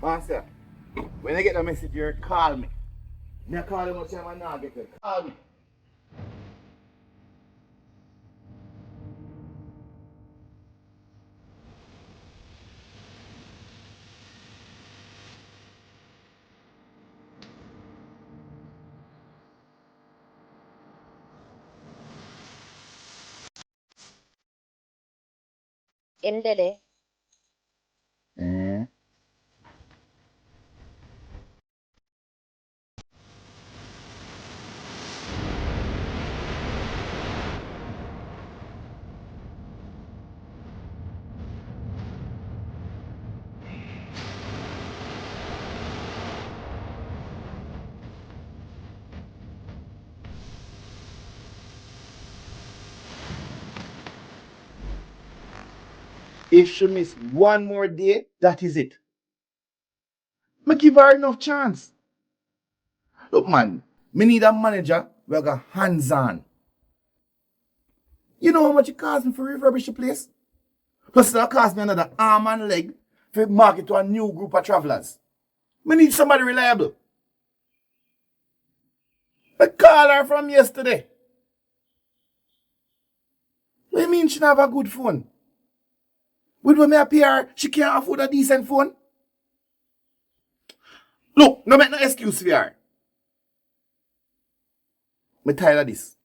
Master, when I get the message here, call me. Me call you much time and now get it. Call me. എന്റെടെ Eh? If she miss one more day, that is it. Me give her enough chance. Look, man, me need a manager who got hands on. You know how much it cost me for refurbish the place? Plus, it'll cost me another arm and leg for market to a new group of travelers. Me need somebody reliable. I call her from yesterday. What do you mean she don't have a good phone? With when me appear, she can't afford a decent phone? Look, no make no excuse for her. Me tired of this.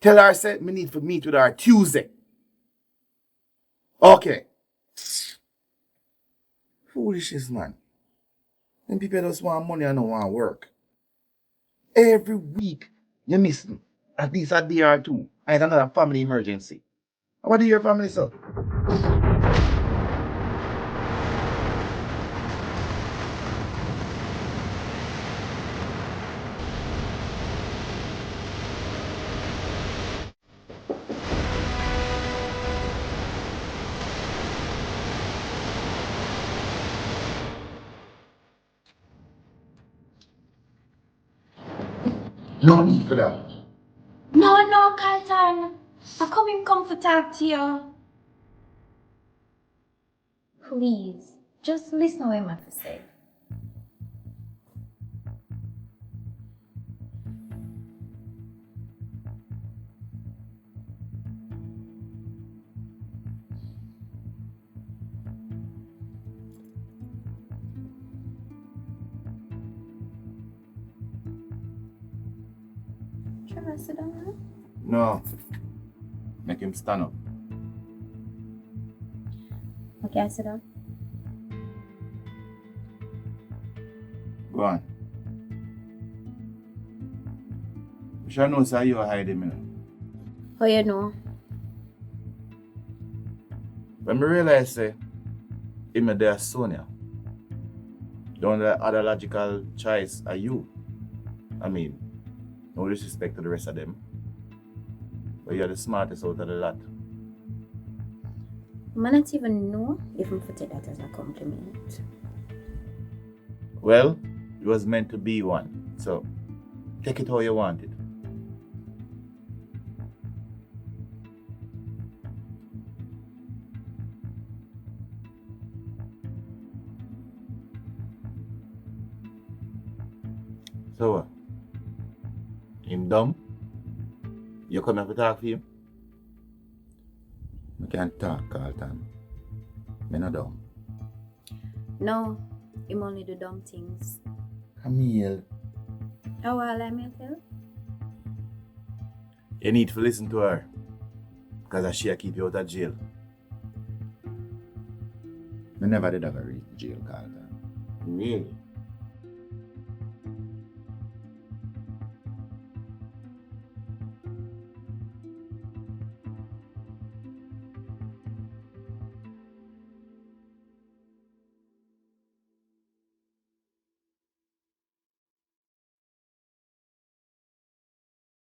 Tell her, say, me need to meet with her Tuesday. Okay. Foolishness, man. Them people just want money and don't want work. Every week, you miss me. At least a day or two. I had another family emergency. What do your family say? No need for that. No, Carlton. I come to talk to you. Please, just listen to what I have to say. Trevor, sit down now. No. Make him stand up. Okay, sit down. Go on. You should know, sir, you are hiding me. How you know? When I realize, say, him and there Sonia, the only other logical choice are you. I mean, no disrespect to the rest of them, but you're the smartest out of the lot. I don't even know if I'm to take that as a compliment. Well, it was meant to be one, so take it how you want it. So what? Him dumb? You come here to talk for him? I can't talk all the time. I'm not dumb. No, I'm only do dumb things. Camille. How will I make you? You need to listen to her. Because she keep you out of jail. I never did ever reach jail, Carlton. Really?